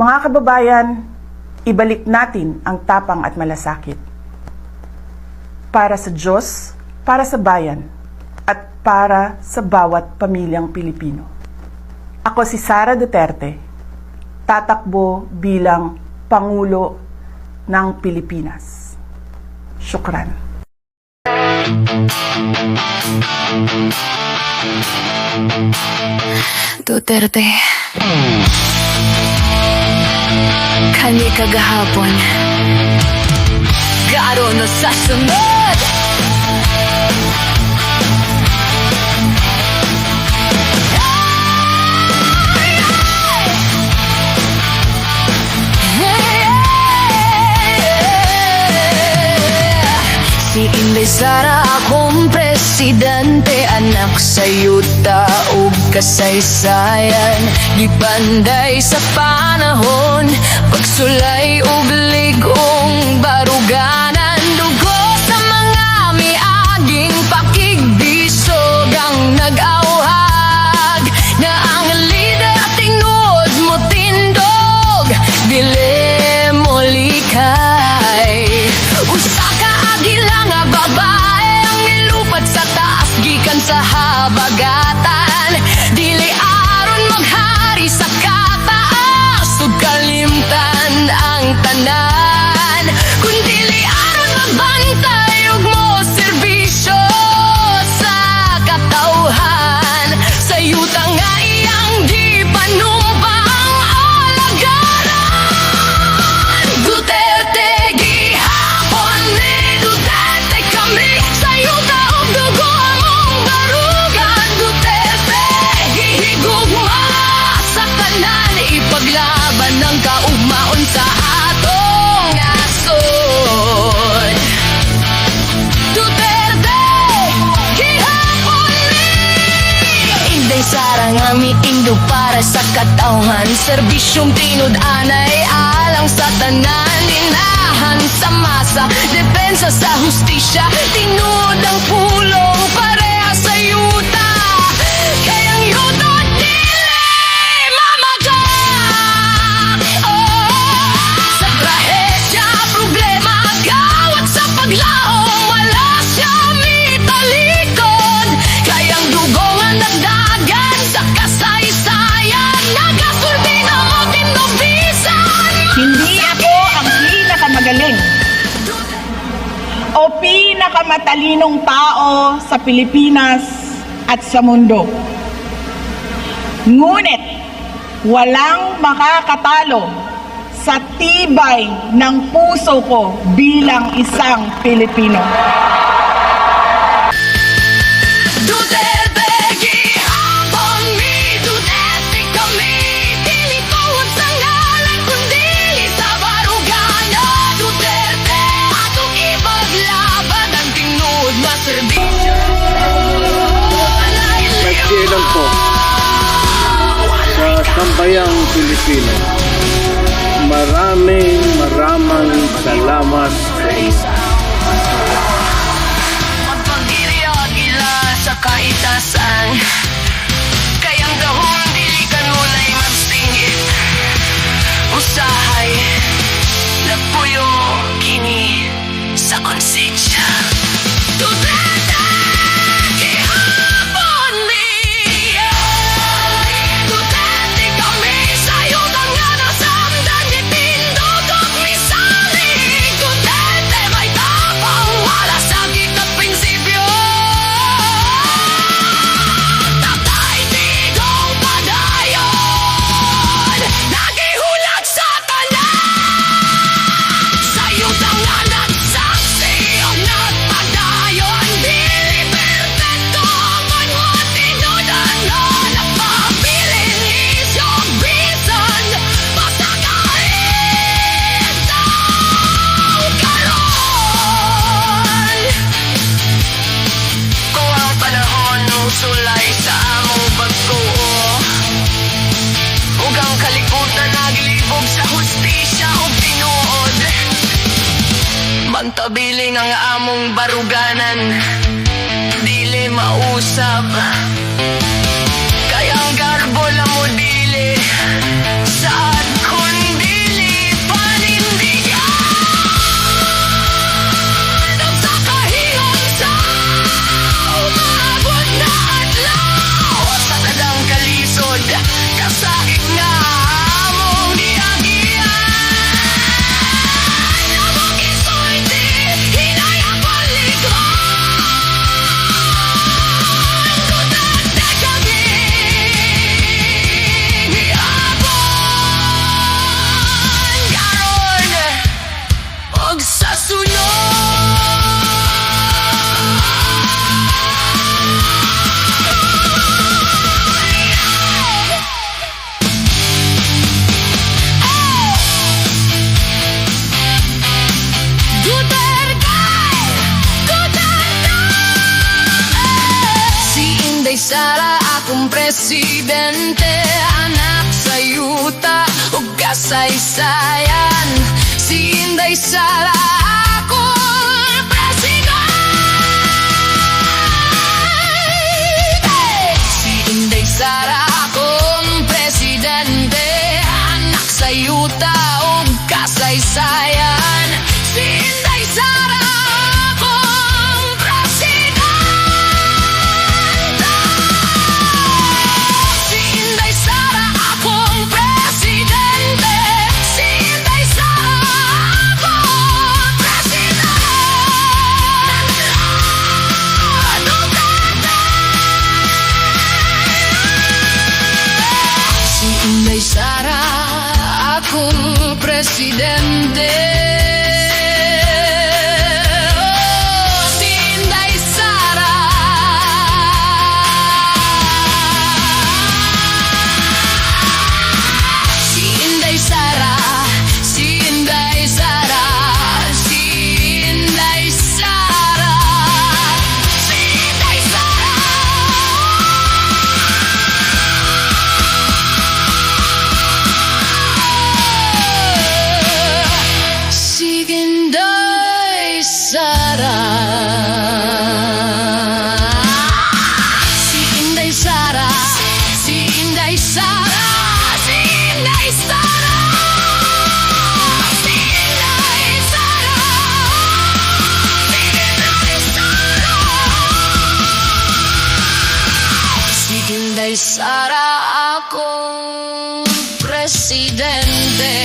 Mga kababayan, ibalik natin ang tapang at malasakit. Para sa Diyos, para sa bayan, at para sa bawat pamilyang Pilipino. Ako si Sara Duterte, tatakbo bilang Pangulo ng Pilipinas. Syukran. Duterte, kani kagahapon garo no sa sunod. Si Inday Sara akong presidente, anak sa yuta ug kasaysayan. Gibanday sa panahon, pagsulay ug ligong baruganan. Dugo sa mga miaging pakigbisog ang nag-auhag, na ang lider at tingod mo tindog, dili mo likay. Usa ka agila nga babae ang nilupat sa taas gikan sa habagatan. Dili aron maghari sa kataas ug kalimtan ang tanan, kun dili aron magbantay ug mo serbisyo sa katawhan. Sa yuta nga iyang gipanumpang alagaran. Duterte gihapon ni Duterte kami, sa yuta ug dugo among barugan. Duterte gihigugma sa tanan, ipaglaban ang kaugmaon sa atong nasod. Duterte gihapon ni Inday Sara nga miindog para sa katawhan. Serbisyong tinud-anay alang sa tanan, linahan sa masa, depensa sa hustisya, tinud ang pulong pareha sa yuta. Kaya ang yuta dili mamagak. Sa trahedya, problema, agawat sa paglaong, wala siya mitalikod. Kaya ang dugo nga nagdagan sa kasaysayan, nagasulti na mo tinubisan. Hindi ako ang pinakamagaling o pinakamatalinong tao sa Pilipinas at sa mundo. Ngunit walang makakatalo sa tibay ng puso ko bilang isang Pilipino. Duterte gihapon mi, Duterte kami, dili tungod sa ngalan kundi sa barugana. Duterte atong ipaglaban ang tingnud nga serbisyo. Nagsilang po sa sambayang Pilipino. Maraming salamat sa inyo. Magpagdiriag ila sa kaitasan, kayang gahong dili kanunay magsingit. Usahay nagpuyo kini sa konsensya. Duterte gihapon mi, Duterte kami, sa yuta nga nasamdan, gitindog ug misalig. Duterte may tapang, wala sakit at prinsipyo. Tatay tigong padayon, nagihulag sa tanan. Sa yuta nga nagsaksi o nagpadayon, dili perfecto man mo tinudan na nagpabilin isyong bisan. Basta kahit ang karon, kung ang panahon sulay sa among pagtuo, ug ang kalikutan naglibog sa hustisya ug tinuod, mantabiling ang among baruganan, dili mausab. Kaya ang garbo lang mo dili, saan kundi Sara, akong presidente. Anak sa yuta ug kasaysayan. Si Inday Sara, akong presidente. Si Inday Sara, akong presidente. Anak sa yuta ug kasaysayan. Si Inday Sara, akong presidente. Si Inday Sara, akong presidente. Si Inday Sara, akong presidente. Si Inday Sara, akong presidente. Oh, si Inday Sara. Si Inday Sara, si Inday Sara, si Inday Sara, si Inday Sara. Si Inday Sara. Si Inday Sara, si Inday Sara, si Inday Sara, si Inday Sara, si Inday Sara. Si Inday Sara, akong presidente.